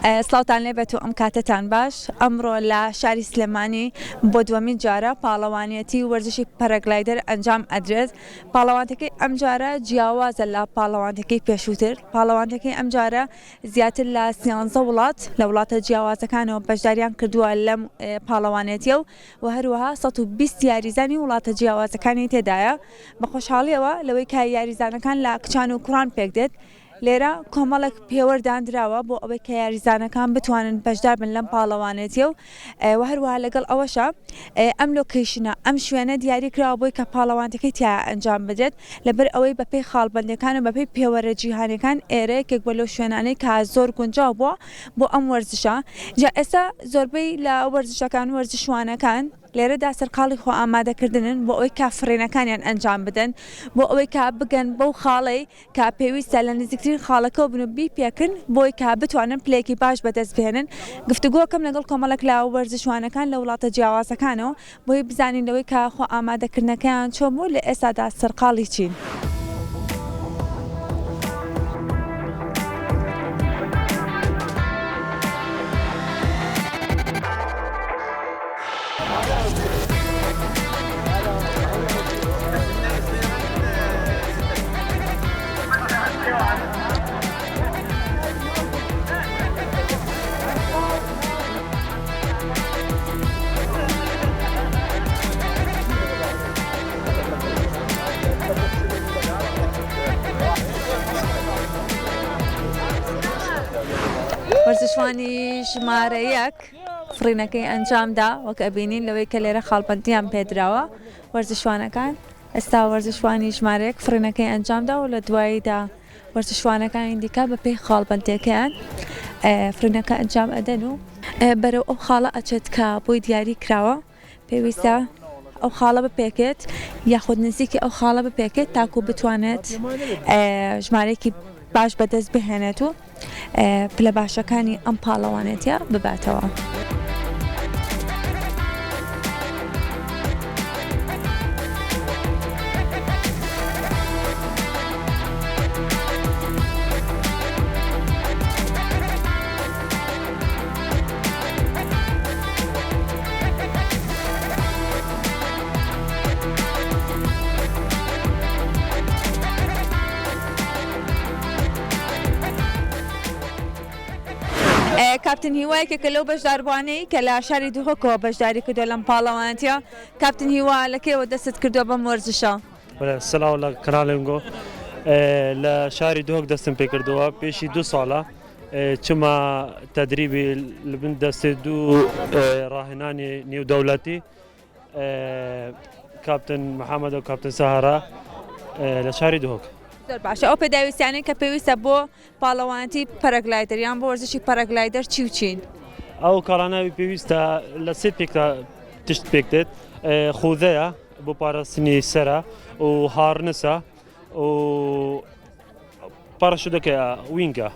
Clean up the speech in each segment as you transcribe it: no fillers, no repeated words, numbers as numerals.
سڵاوتان لێبێت و ئەم کاتتان باش. ئەمڕۆ لە شاری سلێمانی بۆ دووەمین جارە پاڵەوانیەتی وەرزشی پەرەگلایدەر ئەنجام ئەدرێت. پاڵەوانتەکەی ئەم جارە جیاوازە لە پاڵەوانتەکەی پێشووتر. پاڵەوانتەکەی ئەم جارە زیاتر لە 13 وڵات لە وڵاتە جیاوازەکانەوە بەشداریان کردووە لەم پاڵەوانێتیە و هەروەها 120 یاریزانی وڵاتە جیاوازەکانی تێدایە. بە خۆشحاڵیەوە لەوەی کە یاریزانەکان لە کچان و کوڕان پێک دێت. لێرە کۆمەڵێک پێوەردانراوە بۆ ئەوەی کە یاریزانەکان بتوانن بەشدار بن لەم پاڵەوانێتیە و هەروەها لەگەڵ ئەوەشە ئەم لۆکیشنە ئەم شوێنە دیاری کراوە بۆی کە پاڵەوانتەکەی تیا ئەنجام بدرێت لەبەر ئەوەی بەپێی خاڵبەندەکان و بەپێی پێوەرە جیهانیەکان ئێرە یەکێک بە لەو شوێنانەی کە زۆر گونجاو بووە بۆ ئەم وەرزشە. جا ئێستا زۆربەی لە وەرزشەکان وەرزشوانەکان لێرەدا سەرقاڵی خۆ ئامادەکردنن بۆ ئەوەی کا فڕێنەکانیان ئەنجام بدەن بۆ ئەوەی کا بگەن بەو خاڵەی کا پێویستە لە نزیکترین خاڵەکە بن و بیپێکن بۆی کا بتوانن پلێکی باش بەدەست بهێنن. گفتوگۆکەم لەگەڵ کۆمەڵک لە وەرزشوانەکان لە وڵاتە جیاوازەکانەوە بۆی بزانینەوەی کا خۆ ئامادەکردنەکەیان چۆن بوو لە ئێستادا سەرقاڵی چین. وەرزشوانی ژمارە یەک فڕینەکەی ئەنجامدا وەک ئەبینین لەوەی کە لێرە خاڵبەندیان پێدراوە. وەرزشوانەکان ئێستا وەرزشوانی ژمارەیەک فڕینەکەی ئەنجامدا و لە دواییدا وەرزشوانەکانی دیکە بەپێی خاڵبەندیەکەیان فرینەکە ئەنجام ئەدەن و بەرەو ئەو خاڵە ئەچێت کە بۆی دیاری کراوە. پێویستە ئەو خاڵە بپێکێت یاخود نزیکی ئەو خاڵە بپێکێت تاکو بتوانێت ژمارەیەکی باش بەدەست بهێنێت و پلە باشەکانی ئەم پاڵەوانێتە بباتەوە. کاپتن هیوایەکێکە لەو بەشداربوانەی کە لە شاری دووهۆکەوە بەشداری کردو لەم پاڵەوانێتە. کاپتن هیوا لەکێوە دەست کردووە بەم وەرزشە؟ سلااو لە کەناڵێنگۆ لە شاری دووهۆک دەستم پێ کردووە پێشی 2 ساڵە چما تەدریبی لەبن دەستێ دوو ڕاهێنانی نێودەوڵەتی کاپتن محەممەد و کاپتن سەهارا لە شاری دووهۆک. زۆر باشە. ئەو پێداویستیانەی کە پێویستە بۆ پاڵەوانەتی پەرەگلایدەر یان بۆ وەرزشی پەرەگلایدەر چی و چین؟ ئەو کاڵاناوی پێویستە لە سێ پێکتا تشت پێکتێت خودەیە بۆ پاراستنی سەرە و هارنسە و پارەشودەکەیە وینگە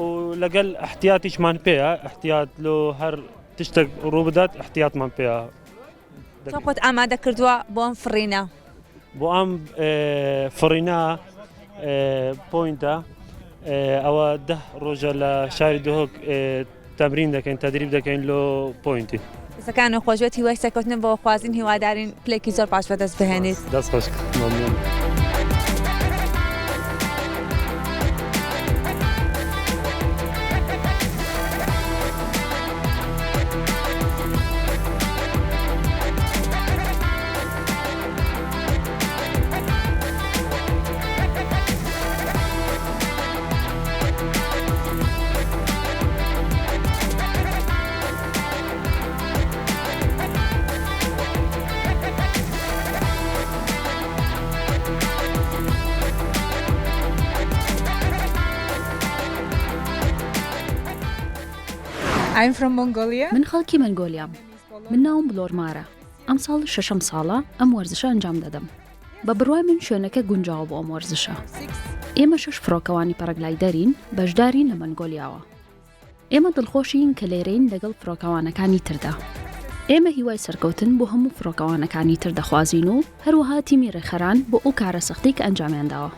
و لەگەل احتیاتیشمان پێەیە احتیات لۆ هەر تشتێک ڕوو بدات احتیاتمان پێەیە. خۆت ئامادە کردووە بۆ ئەم فڕینە؟ بۆ ئەم فڕینە پۆینتە ئەوە 10 ڕۆژە لە شاری دووهۆک تەمرین دەکەین تەدریب دەکەین لۆ پۆینتی. دەستەکان و خۆشوێت هیوای سەرکەوتن بۆ خوازین هیوادارین پلێکی زۆر باش بەدەست بهێنیت. دەست خۆش مەمنون. I'm from Mongolia. من خەڵکی مەنگۆلیام. من ناوم بلۆرمارە. ئەم ساڵ 6 ساڵە ئەم وەرزشە ئەنجام دەدەم. بە بڕوای من شوێنەکە گونجاوە بۆ ئەم وەرزشە. ئێمە 6 فڕۆکەوانی پەرەگلایدەرین بەشدارین لە مەنگۆلیاوە. ئێمە دڵخۆشین کە لێرەین لەگەڵ فڕۆکەوانەکانی تردا. ئێمە هیوای سەرکەوتن بۆ هەموو فڕۆکەوانەکانی تر دەخوازین و هەروەها تیمی ڕێخەران بۆ ئەو کارە سەختی کە ئەنجامیانداوە.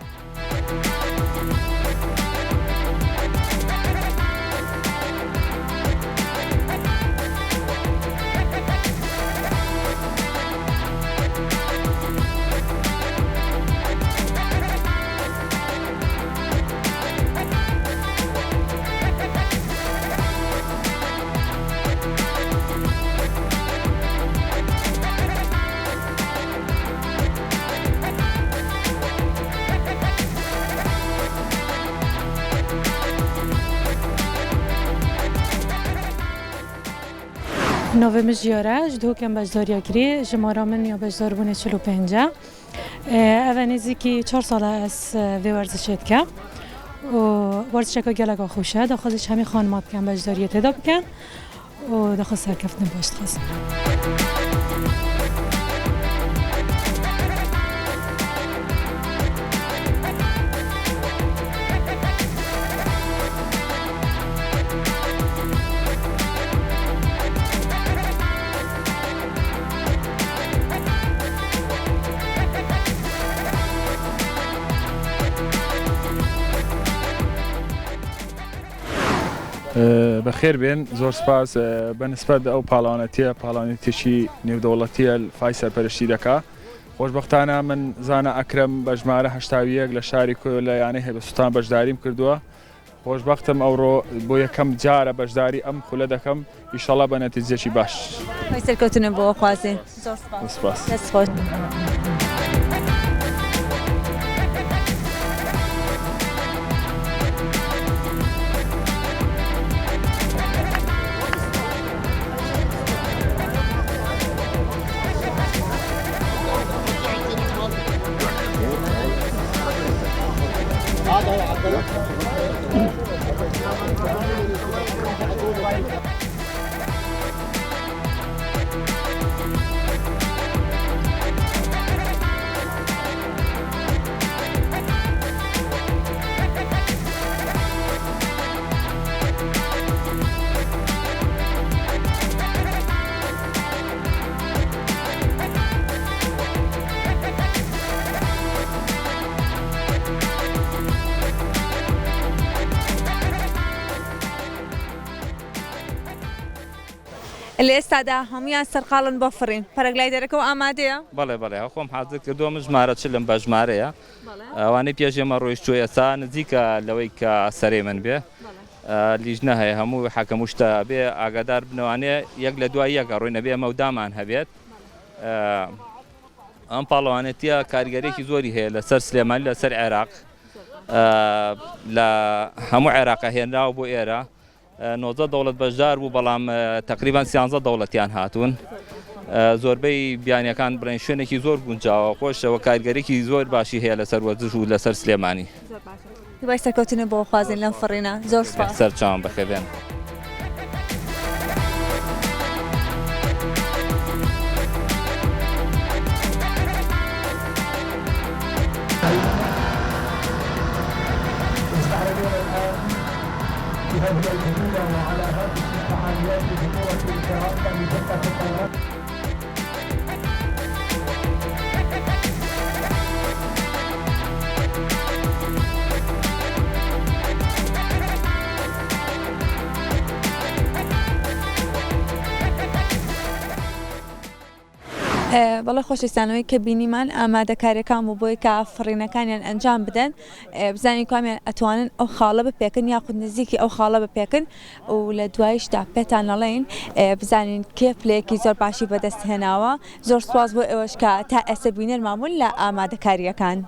نوی مجیاره جدو کم بجداریا کری جمارا من یا بجدار بونه 45 اول نزدیکی 4 ساله از وی ورزشت که و ورزش که گلگا خوشه داخلش همه خانمات کم بجداری تدا بکن و داخل سرکفتن باشد خواست. بخير بين زور سپاس بنسبت او پاڵانەتیشی نێودەوڵەتیە فای سەرپەرشتی دەکا خۆشبەختانە من زانە ئەکرەم بە ژمارە 81 لە شاری کۆلایانەی هەیبەستان بەشداریم کردووە خۆشبەختم ئەوڕۆ بۆ یەکەم جارە بەشداری ئەم خولە دەکەم ئیشەڵا بە نەتیجەیەکی باش. سەرکەوتنە بۆ خوازێ زۆر سپاس. دەست خۆش. الێستادا هەمویان سەرقاڵن بۆ فڕین پەرەگلایدەرەکە و ئامادەیە؟ بەڵێ بەڵێ خۆم حاضر کردووە ژمارە چلم بە ژمارەیە ئەوانەی پێشێمە ڕۆیشتووە ئێستا نزیکە لەوەی کە سەرێ من بێ لیژنە هەیە هەموو حەکەم شتە بێ ئاگادار بنەوانێ یەک لە دوای یەکە ڕۆی نەبێ مەودامان هەبێت ئەم پاڵەوانێتیە کاریگەرێکی زۆری هەیە لەسەر سلێمانی لەسەر عێراق لە هەموو عێراقە هێنراوە بۆ ئێرە 19 دەوڵەت بەشدار بوو بەڵام تقریبان 13 دەوڵەتیان هاتوون زۆربەی بیانیەکان بڕێن شوێنێکی زۆر گونجاوە خۆشەوە کارگەرێکی زۆر باشی هەیە لەسەر وەرزش و لەسەر سلێمانی دوای سەرکەوتنە بۆ خوازین لەم فڕینە زۆر سپاس سەرچاوم بەخێبێن. هذه الجميلة وعلى هذه الفعاليات بصورة الكرامة لجنة الطيران. بەڵێ خۆشەویستانەوەی کە بینیمان ئامادەکاریەکان بوو بۆی کە فڕینەکانیان ئەنجام بدەن بزانین کامیان ئەتوانن ئەو خاڵە بپێکن یاخود نزیکی ئەو خاڵە بپێکن و لە دوایشدا پێتان نەڵێن بزانین کێ پلەیەکی زۆر باشی بەدەست هێناوە زۆر سوپاس بۆ ئێوەش کە تا ئێستا بینەرمامون لە ئامادەکاریەکان.